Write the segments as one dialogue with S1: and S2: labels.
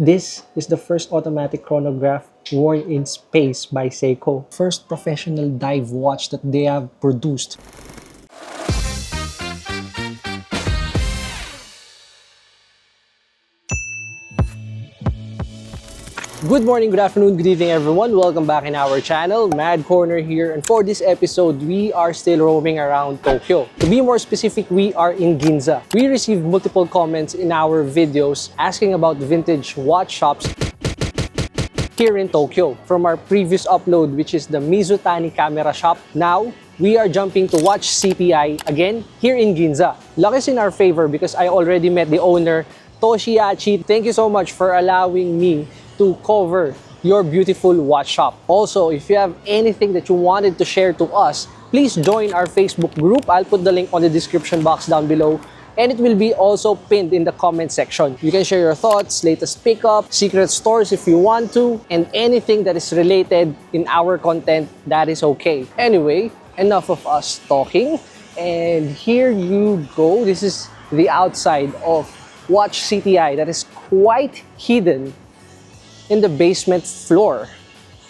S1: This is the first automatic chronograph worn in space by Seiko. First professional dive watch that they have produced. Good morning, good afternoon, good evening everyone. Welcome back in our channel. Mad Corner here, and for this episode, we are still roaming around Tokyo. To be more specific, we are in Ginza. We received multiple comments in our videos asking about vintage watch shops here in Tokyo. From our previous upload, which is the Mizutani camera shop, now we are jumping to Watch CTI again here in Ginza. Luck is in our favor because I already met the owner, Toshiachi. Thank you so much for allowing me to cover your beautiful watch shop. Also, if you have anything that you wanted to share to us, please join our Facebook group. I'll put the link on the description box down below, and it will be also pinned in the comment section. You can share your thoughts, latest pickup, secret stores if you want to, and anything that is related in our content, that is okay. Anyway, enough of us talking, and here you go. This is the outside of Watch CTI that is quite hidden in the basement floor.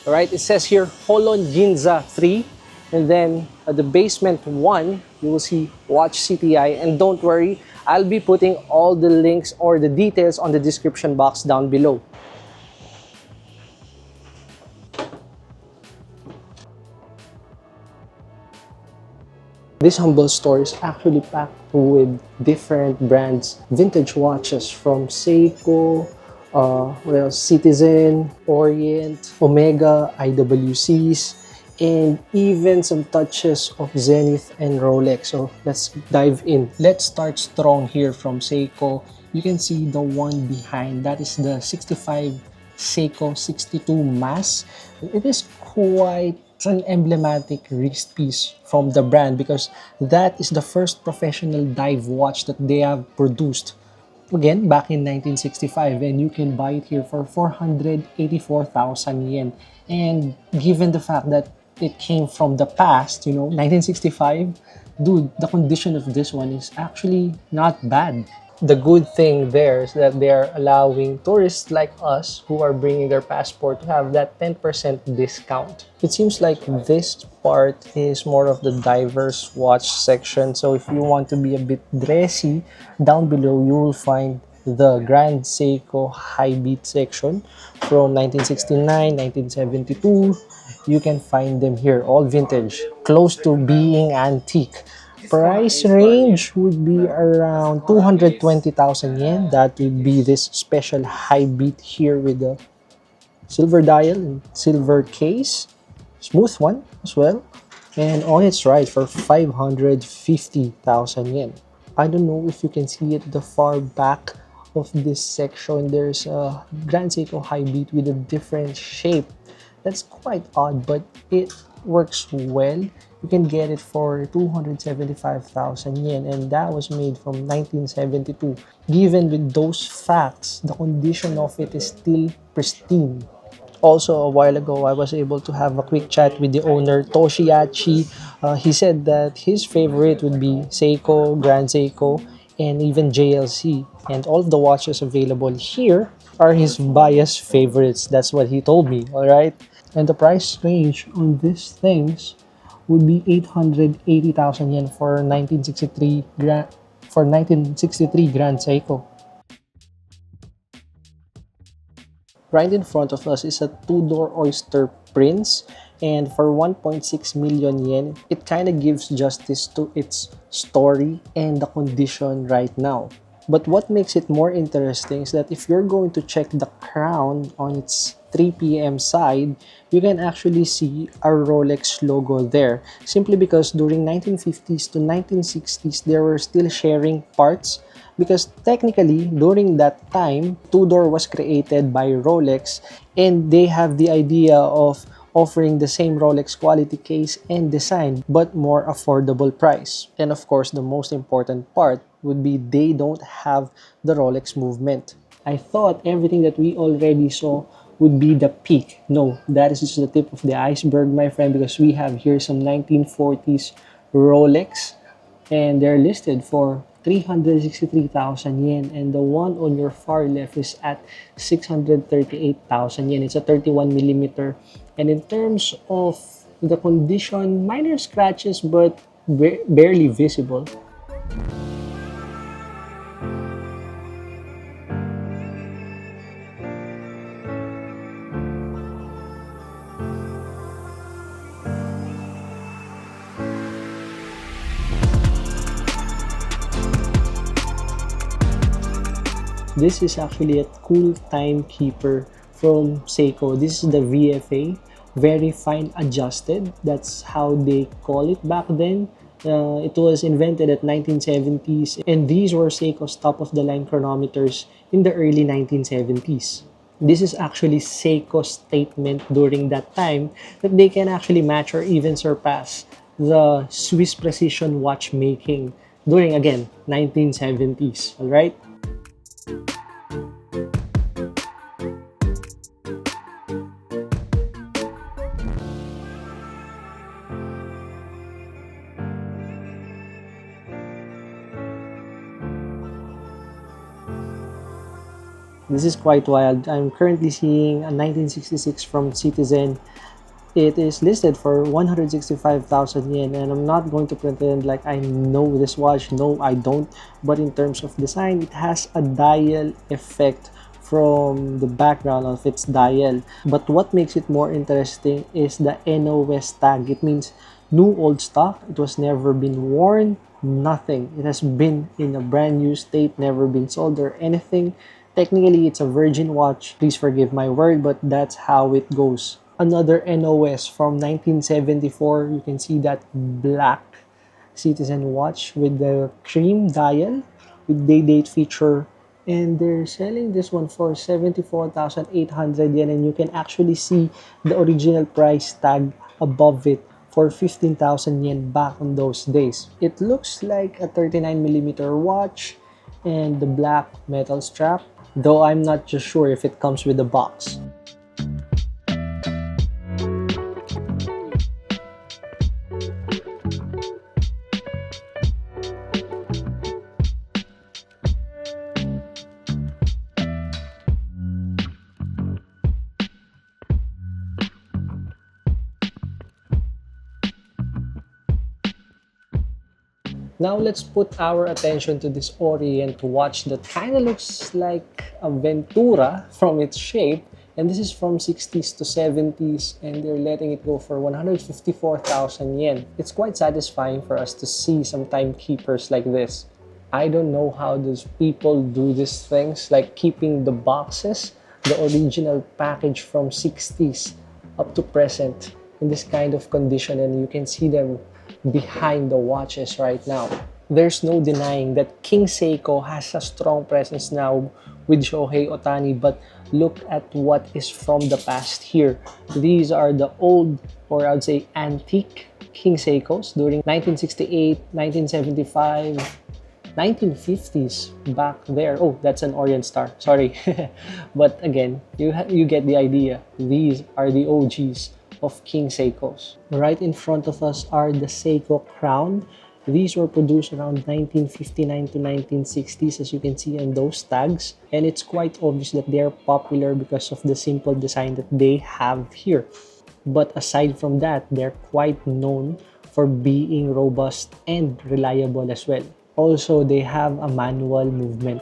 S1: All right, it says here Holon Ginza 3, and then at the basement 1 you will see Watch CTI. And don't worry, I'll be putting all the links or the details on the description box down below. This humble store is actually packed with different brands, vintage watches from Seiko, Citizen, Orient, Omega, IWCs, and even some touches of Zenith and Rolex. So let's dive in. Let's start strong here from Seiko. You can see the one behind, that is the 65 Seiko 62 Mass. It is quite an emblematic wrist piece from the brand because that is the first professional dive watch that they have produced. Again, back in 1965, and you can buy it here for 484,000 yen. And given the fact that it came from the past, 1965, dude, the condition of this one is actually not bad. The good thing there is that they are allowing tourists like us who are bringing their passport to have that 10% discount. It seems like this part is more of the diverse watch section. So if you want to be a bit dressy, down below you will find the Grand Seiko High Beat section from 1969, 1972. You can find them here, all vintage, close to being antique. Price range would be around 220,000 yen. That would be this special high beat here with the silver dial and silver case. Smooth one as well. And on its right for 550,000 yen. I don't know if you can see it, the far back of this section. There's a Grand Seiko high beat with a different shape. That's quite odd, but it works well. You can get it for 275,000 yen, and that was made from 1972. Given with those facts, the condition of it is still pristine. Also, a while ago, I was able to have a quick chat with the owner, Toshiachi. He said that his favorite would be Seiko, Grand Seiko, and even JLC. And all of the watches available here are his biased favorites. That's what he told me, all right? And the price range on these things would be 880,000 yen for 1963 Grand Seiko. Right in front of us is a Tudor Oyster Prince, and for 1.6 million yen, it kind of gives justice to its story and the condition right now. But what makes it more interesting is that if you're going to check the crown on its 3 p.m. side, you can actually see a Rolex logo there. Simply because during 1950s to 1960s, they were still sharing parts. Because technically, during that time, Tudor was created by Rolex, and they have the idea of offering the same Rolex quality case and design, but more affordable price. And of course, the most important part would be they don't have the Rolex movement. I thought everything that we already saw would be the peak. No, that is just the tip of the iceberg, my friend, because we have here some 1940s Rolex, and they're listed for 363,000 yen, and the one on your far left is at 638,000 yen. It's a 31 millimeter, and in terms of the condition, minor scratches but barely visible. This is actually a cool timekeeper from Seiko. This is the VFA, very fine adjusted. That's how they call it back then. It was invented at 1970s, and these were Seiko's top-of-the-line chronometers in the early 1970s. This is actually Seiko's statement during that time that they can actually match or even surpass the Swiss precision watchmaking during, again, 1970s. All right? This is quite wild. I'm currently seeing a 1966 from Citizen. It is listed for 165,000 yen, and I'm not going to pretend like I know this watch. No, I don't. But in terms of design, it has a dial effect from the background of its dial. But what makes it more interesting is the NOS tag. It means new old stock. It was never been worn, nothing. It has been in a brand new state, never been sold or anything. Technically, it's a virgin watch. Please forgive my word, but that's how it goes. Another NOS from 1974. You can see that black Citizen watch with the cream dial with day date feature, and they're selling this one for 74,800 yen, and you can actually see the original price tag above it for 15,000 yen back on those days. It looks like a 39 millimeter watch and the black metal strap, though I'm not just sure if it comes with a box. Now let's put our attention to this Orient watch that kind of looks like a Ventura from its shape, and this is from 60s to 70s, and they're letting it go for 154,000 yen. It's quite satisfying for us to see some timekeepers like this. I don't know how those people do these things, like keeping the boxes, the original package from 60s up to present in this kind of condition, and you can see them behind the watches right now. There's no denying that King Seiko has a strong presence now with Shohei Ohtani, but look at what is from the past here. These are the old, or I would say antique, King Seikos during 1968, 1975, 1950s back there. Oh, that's an Orient star, sorry. But again, you get the idea. These are the OGs of King Seikos. Right in front of us are the Seiko Crown. These were produced around 1959 to 1960s, as you can see on those tags, and it's quite obvious that they are popular because of the simple design that they have here. But aside from that, they're quite known for being robust and reliable as well. Also, they have a manual movement.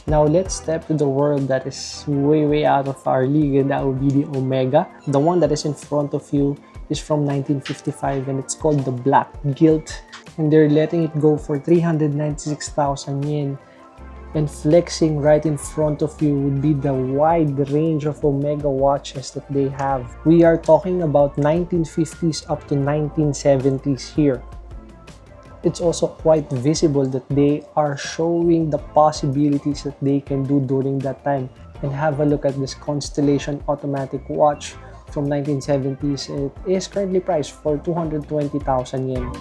S1: Now let's step to the world that is way out of our league, and that would be the Omega. The one that is in front of you is from 1955, and it's called the Black Gilt, and they're letting it go for 396,000 yen. And flexing right in front of you would be the wide range of Omega watches that they have. We are talking about 1950s up to 1970s here. It's also quite visible that they are showing the possibilities that they can do during that time. And have a look at this Constellation automatic watch from 1970s. It is currently priced for 220,000 yen.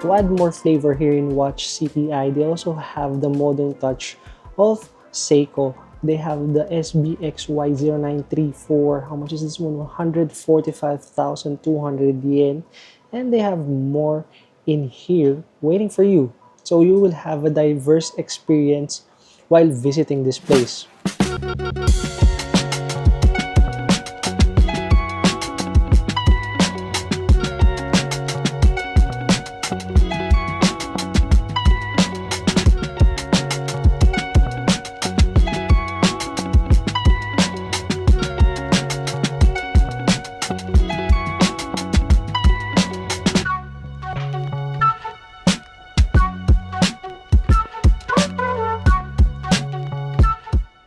S1: To add more flavor here in Watch CTI, they also have the modern touch of Seiko. They have the SBXY0934. How much is this one? 145,200 yen. And they have more in here waiting for you. So you will have a diverse experience while visiting this place.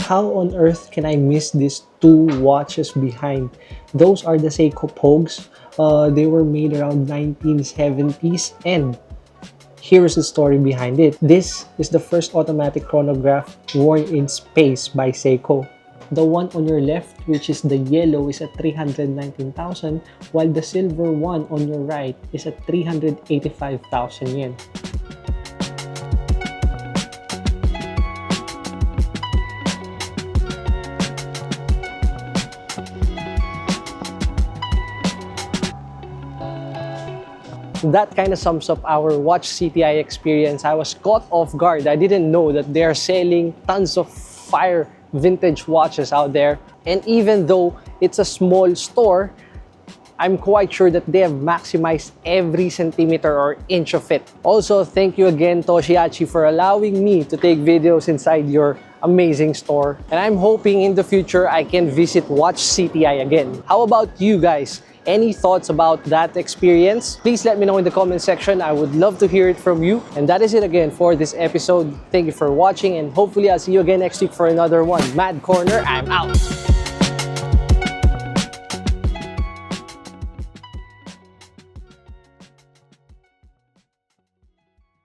S1: How on earth can I miss these two watches behind? Those are the Seiko Pogues. They were made around 1970s, and here's the story behind it. This is the first automatic chronograph worn in space by Seiko. The one on your left, which is the yellow, is at 319,000, while the silver one on your right is at 385,000 yen. That kind of sums up our Watch CTI experience. I was caught off guard. I didn't know that they are selling tons of fire vintage watches out there. And even though it's a small store, I'm quite sure that they have maximized every centimeter or inch of it. Also, thank you again, Toshihachi, for allowing me to take videos inside your amazing store. And I'm hoping in the future I can visit Watch CTI again. How about you guys? Any thoughts about that experience? Please let me know in the comment section. I would love to hear it from you. And that is it again for this episode. Thank you for watching, and hopefully I'll see you again next week for another one. Mad Corner, I'm out!